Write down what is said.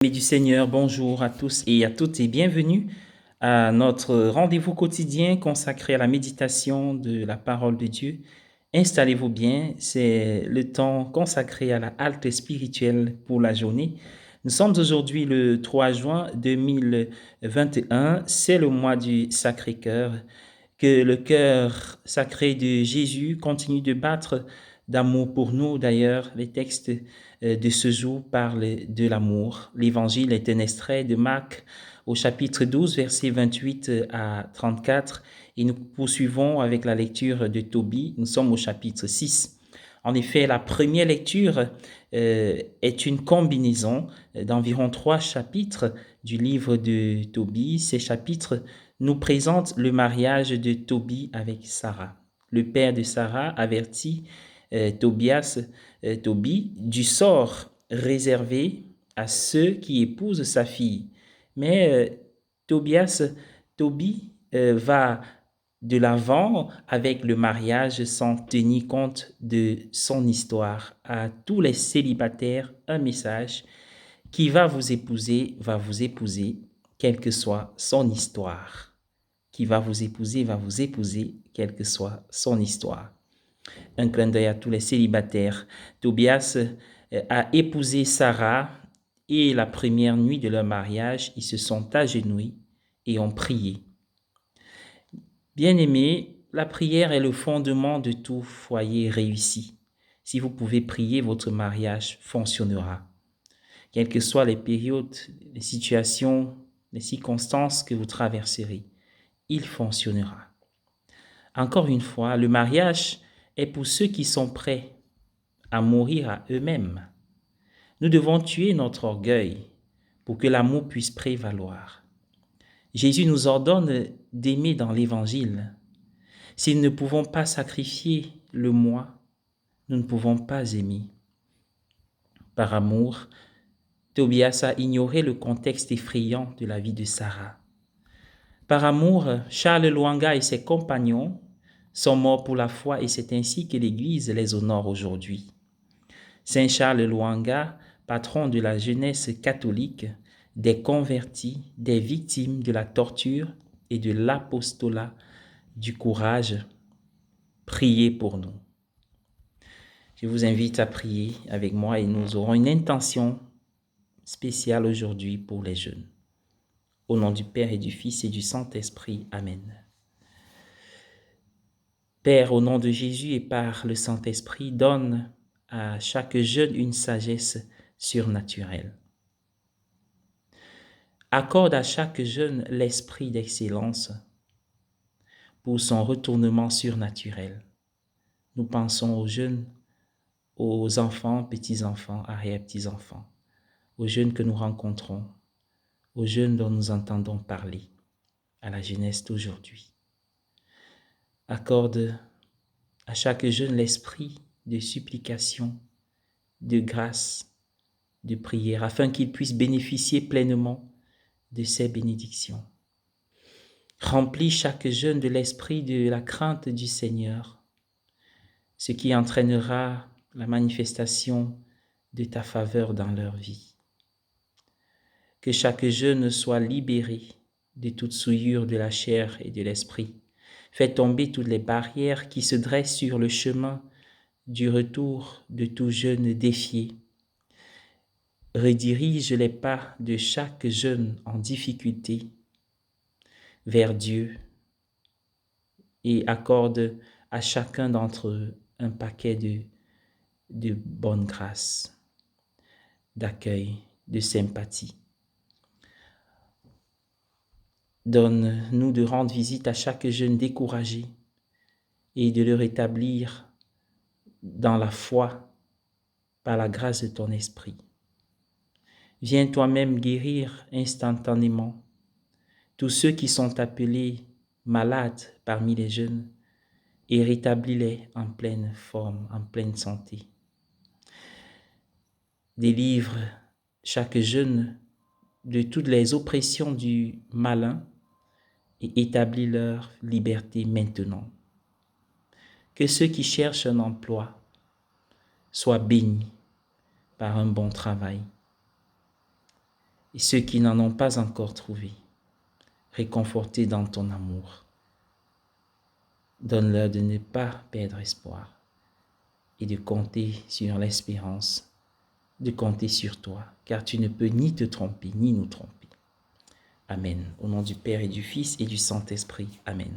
Amis du Seigneur, bonjour à tous et à toutes et bienvenue à notre rendez-vous quotidien consacré à la méditation de la parole de Dieu. Installez-vous bien, c'est le temps consacré à la halte spirituelle pour la journée. Nous sommes aujourd'hui le 3 juin 2021, c'est le mois du Sacré-Cœur. Que le cœur sacré de Jésus continue de battre d'amour pour nous. D'ailleurs, les textes de ce jour parlent de l'amour. L'évangile est un extrait de Marc au chapitre 12, versets 28 à 34. Et nous poursuivons avec la lecture de Tobie. Nous sommes au chapitre 6. En effet, la première lecture est une combinaison d'environ 3 chapitres du livre de Tobie. Ces chapitres nous présentent le mariage de Tobie avec Sarah. Le père de Sarah avertit Tobie du sort réservé à ceux qui épousent sa fille. Mais Tobie va de l'avant avec le mariage sans tenir compte de son histoire. À tous les célibataires, un message: qui va vous épouser, quelle que soit son histoire. Qui va vous épouser, quelle que soit son histoire. Un clin d'œil à tous les célibataires. Tobias a épousé Sarah et la première nuit de leur mariage, ils se sont agenouillés et ont prié. Bien-aimés, la prière est le fondement de tout foyer réussi. Si vous pouvez prier, votre mariage fonctionnera. Quelles que soient les périodes, les situations, les circonstances que vous traverserez, il fonctionnera. Encore une fois, le mariage est pour ceux qui sont prêts à mourir à eux-mêmes. Nous devons tuer notre orgueil pour que l'amour puisse prévaloir. Jésus nous ordonne d'aimer dans l'Évangile. Si nous ne pouvons pas sacrifier le moi, nous ne pouvons pas aimer. Par amour, Tobias a ignoré le contexte effrayant de la vie de Sarah. Par amour, Charles Lwanga et ses compagnons sont morts pour la foi et c'est ainsi que l'Église les honore aujourd'hui. Saint Charles Lwanga, patron de la jeunesse catholique, des convertis, des victimes de la torture et de l'apostolat du courage, priez pour nous. Je vous invite à prier avec moi et nous aurons une intention spéciale aujourd'hui pour les jeunes. Au nom du Père et du Fils et du Saint-Esprit. Amen. Père, au nom de Jésus et par le Saint-Esprit, donne à chaque jeune une sagesse surnaturelle. Accorde à chaque jeune l'esprit d'excellence pour son retournement surnaturel. Nous pensons aux jeunes, aux enfants, petits-enfants, arrière-petits-enfants, aux jeunes que nous rencontrons, aux jeunes dont nous entendons parler, à la jeunesse d'aujourd'hui. Accorde à chaque jeune l'esprit de supplication, de grâce, de prière, afin qu'il puisse bénéficier pleinement de ces bénédictions. Remplis chaque jeune de l'esprit de la crainte du Seigneur, ce qui entraînera la manifestation de ta faveur dans leur vie. Que chaque jeune soit libéré de toute souillure de la chair et de l'esprit. Fais tomber toutes les barrières qui se dressent sur le chemin du retour de tout jeune défié. Redirige les pas de chaque jeune en difficulté vers Dieu et accorde à chacun d'entre eux un paquet de bonne grâce, d'accueil, de sympathie. Donne-nous de rendre visite à chaque jeune découragé et de le rétablir dans la foi par la grâce de ton esprit. Viens toi-même guérir instantanément tous ceux qui sont appelés malades parmi les jeunes et rétablis-les en pleine forme, en pleine santé. Délivre chaque jeune de toutes les oppressions du malin et établis leur liberté maintenant. Que ceux qui cherchent un emploi soient bénis par un bon travail. Et ceux qui n'en ont pas encore trouvé, réconfortés dans ton amour, donne-leur de ne pas perdre espoir et de compter sur l'espérance, de compter sur toi, car tu ne peux ni te tromper, ni nous tromper. Amen. Au nom du Père et du Fils et du Saint-Esprit. Amen.